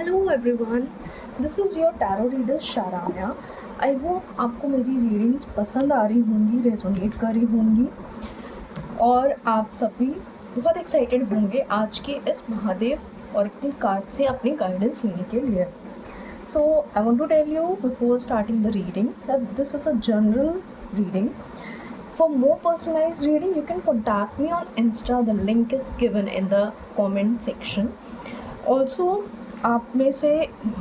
Hello everyone, this is your tarot reader Sharanya. I hope आपको मेरी readings पसंद आ रही होंगी, रेजोनेट कर रही होंगी और आप सभी बहुत एक्साइटेड होंगे आज के इस महादेव ऑरेकल कार्ड से अपनी गाइडेंस लेने के लिए। So I want to tell you before starting the reading that this is a general reading. For more personalized reading, you can contact me on Insta. The link is given in the comment section. Also, आप में से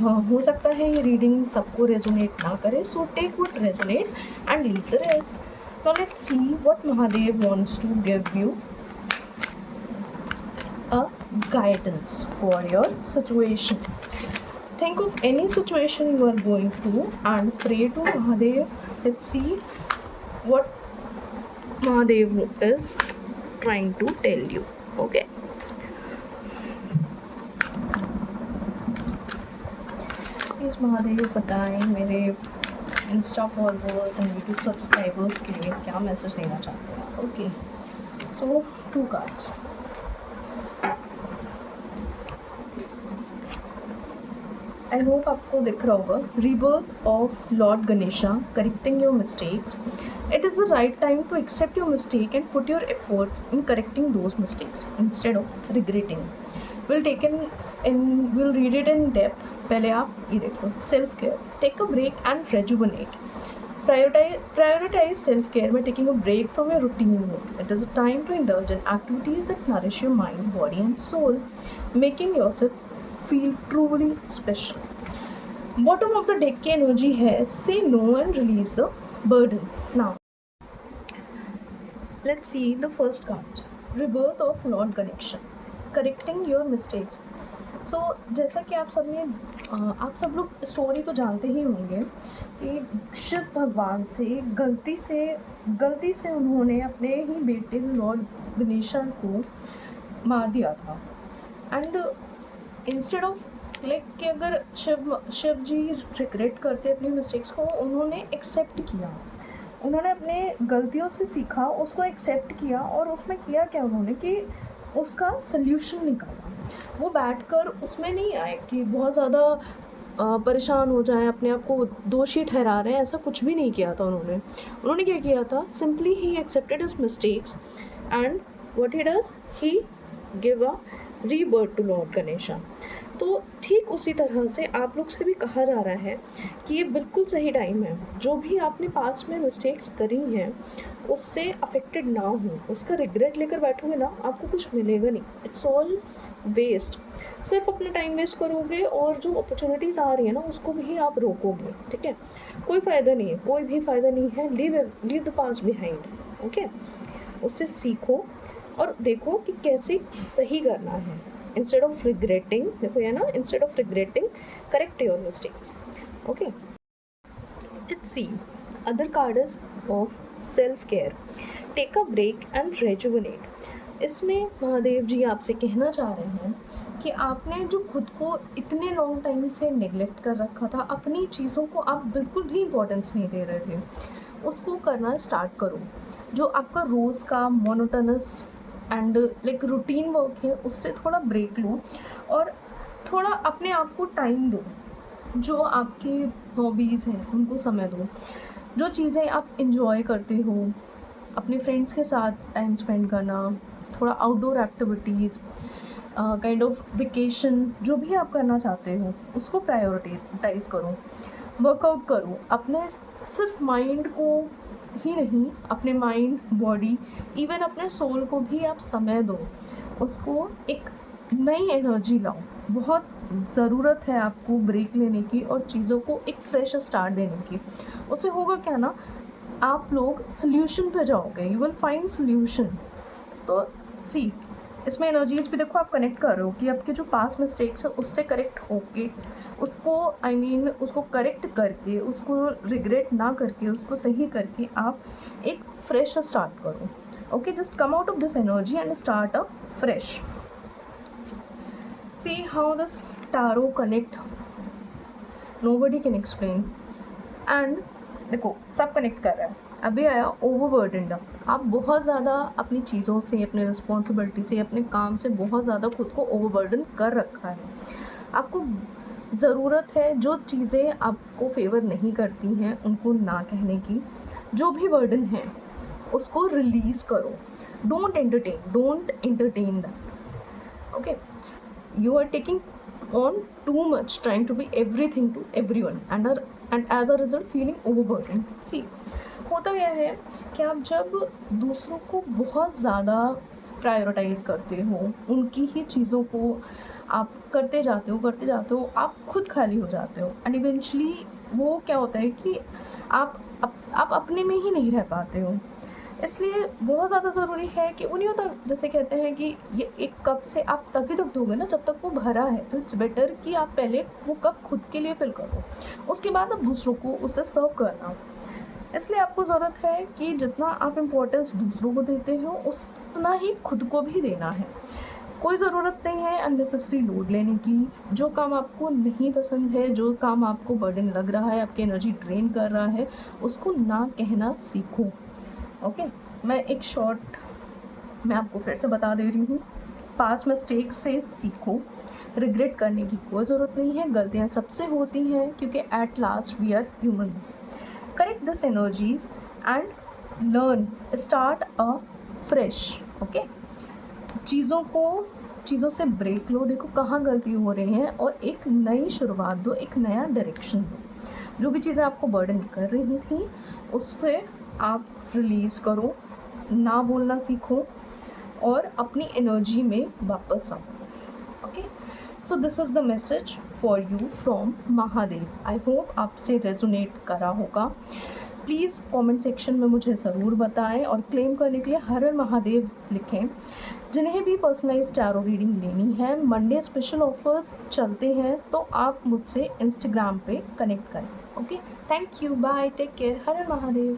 हो सकता है ये reading सबको resonate ना करे, so take what resonates and leave the rest. Now let's see what Mahadev wants to give you a guidance for your situation. Think of any situation you are going through and pray to Mahadev. Let's see what Mahadev is trying to tell you. Okay. Please Mahadev बताएं मेरे insta followers and YouTube subscribers के लिए क्या message देना चाहते हैं. Okay, so 2 cards. I hope आपको दिख रहा होगा. Rebirth of Lord Ganesha, correcting your mistakes. It is the right time to accept your mistake and put your efforts in correcting those mistakes instead of regretting. we'll read it in depth. पहले आप ये देखो. Self care, take a break and rejuvenate. Prioritize self-care by taking a break from your routine work. It is a time to indulge in activities that nourish your mind, body and soul, making yourself feel truly special. Bottom of the deck की energy है say no and release the burden. Now, let's see the first card. Rebirth of Lord Ganesha, correcting your mistakes. सो जैसा कि आप सब लोग story तो जानते ही होंगे कि शिव भगवान से गलती से उन्होंने अपने ही बेटे लॉर्ड गणेशा को मार दिया था. एंड इंस्टेड ऑफ लाइक कि अगर शिव जी रिग्रेट करते अपनी मिस्टेक्स को, उन्होंने एक्सेप्ट किया. उन्होंने अपने गलतियों से सीखा, उसको एक्सेप्ट किया और उसमें किया क्या उन्होंने कि उसका सल्यूशन निकाला. वो बैठकर उसमें नहीं आए कि बहुत ज़्यादा परेशान हो जाए, अपने आप को दोषी ठहरा रहे हैं, ऐसा कुछ भी नहीं किया था उन्होंने क्या किया था, सिंपली ही accepted his mistakes and what he does, he give a rebirth to Lord Ganesha. तो ठीक उसी तरह से आप लोग से भी कहा जा रहा है कि ये बिल्कुल सही टाइम है. जो भी आपने पास्ट में मिस्टेक्स करी हैं उससे अफेक्टेड ना हो, उसका रिग्रेट लेकर बैठोगे ना, आपको कुछ मिलेगा नहीं. It's all waste. सिर्फ अपना टाइम वेस्ट करोगे और जो अपॉर्चुनिटीज़ आ रही है ना उसको भी आप रोकोगे. ठीक है, कोई फ़ायदा नहीं है, कोई भी फ़ायदा नहीं है. Leave the past behind. Okay, उससे सीखो और देखो कि कैसे सही करना है. इंस्टेड ऑफ रिग्रेटिंग, देखो ये ना, instead of regretting correct your mistakes. Okay, let's see other card is of self care, take a break and rejuvenate. इसमें महादेव जी आपसे कहना चाह रहे हैं कि आपने जो खुद को इतने लॉन्ग टाइम से नेग्लेक्ट कर रखा था, अपनी चीज़ों को आप बिल्कुल भी इम्पोर्टेंस नहीं दे रहे थे, उसको करना स्टार्ट करो. जो आपका रोज़ का monotonous and like routine work है उससे थोड़ा ब्रेक लो और थोड़ा अपने आप को टाइम दो. जो आपकी हॉबीज़ हैं उनको समय दो. जो चीज़ें आप इंजॉय करते हो, अपने फ्रेंड्स के साथ टाइम स्पेंड करना, थोड़ा outdoor activities, kind of vacation, जो भी आप करना चाहते हो उसको प्रायोरिटाइज़ करो. वर्कआउट करो. अपने सिर्फ माइंड को ही नहीं, अपने माइंड, बॉडी, इवन अपने सोल को भी आप समय दो. उसको एक नई एनर्जी लाओ. बहुत ज़रूरत है आपको ब्रेक लेने की और चीज़ों को एक फ्रेश स्टार्ट देने की. उससे होगा क्या ना, आप लोग सल्यूशन पे जाओगे. You will find solution. तो सी इसमें एनर्जीज़ भी देखो, आप कनेक्ट कर रहे हो कि आपके जो पास्ट मिस्टेक्स है उससे करेक्ट होके उसको उसको करेक्ट करके, उसको रिग्रेट ना करके, उसको सही करके आप एक फ्रेश स्टार्ट करो. Okay, just come out of this energy and start a fresh. See how this tarot connect, nobody can explain. And देखो सब कनेक्ट कर रहा है. अभी आया ओवरबर्डनड. आप बहुत ज़्यादा अपनी चीज़ों से, अपने रिस्पॉन्सिबिलिटी से, अपने काम से बहुत ज़्यादा खुद को ओवरबर्डन कर रखा है. आपको ज़रूरत है जो चीज़ें आपको फ़ेवर नहीं करती हैं उनको ना कहने की। जो भी बर्डन है उसको रिलीज़ करो। Don't entertain that, okay? You are taking on too much, trying to be everything to everyone and as a result feeling overburdened. See, होता क्या है कि आप जब दूसरों को बहुत ज़्यादा प्रायोरिटाइज करते हो, उनकी ही चीज़ों को आप करते जाते हो, आप खुद खाली हो जाते हो एंड इवेंचुअली वो क्या होता है कि आप अपने में ही नहीं रह पाते हो। इसलिए बहुत ज़्यादा ज़रूरी है कि उन्हीं होता, जैसे कहते हैं कि ये एक कप से आप तभी तक दोगे ना जब तक वो भरा है, तो इट्स बेटर कि आप पहले वो कप खुद के लिए फिल करो, उसके बाद आप दूसरों को उससे सर्व करना। इसलिए आपको ज़रूरत है कि जितना आप इम्पोर्टेंस दूसरों को देते हो उतना ही खुद को भी देना है। कोई ज़रूरत नहीं है अननेसेसरी लोड लेने की। जो काम आपको नहीं पसंद है, जो काम आपको बर्डन लग रहा है, आपकी एनर्जी ड्रेन कर रहा है, उसको ना कहना सीखो, ओके? मैं आपको फिर से बता दे रही हूँ, पास्ट मिस्टेक से सीखो। रिग्रेट करने की कोई ज़रूरत नहीं है, गलतियाँ सबसे होती हैं क्योंकि at last we are humans. Correct this energies and learn, start a fresh, okay? चीज़ों से ब्रेक लो, देखो कहाँ गलती हो रही है और एक नई शुरुआत दो, एक नया डायरेक्शन दो। जो भी चीज़ें आपको बर्डन कर रही थी उससे आप रिलीज़ करो, ना बोलना सीखो और अपनी एनर्जी में वापस आओ, okay? So this is the message for you from Mahadev. I hope आपसे रेजोनेट करा होगा। प्लीज़ कमेंट सेक्शन में मुझे ज़रूर बताएं और क्लेम करने के लिए हर हर महादेव लिखें। जिन्हें भी पर्सनलाइज टैरो रीडिंग लेनी है, मंडे स्पेशल ऑफर्स चलते हैं, तो आप मुझसे इंस्टाग्राम पे कनेक्ट करें, okay? Thank you, bye, take care, Har Har Mahadev.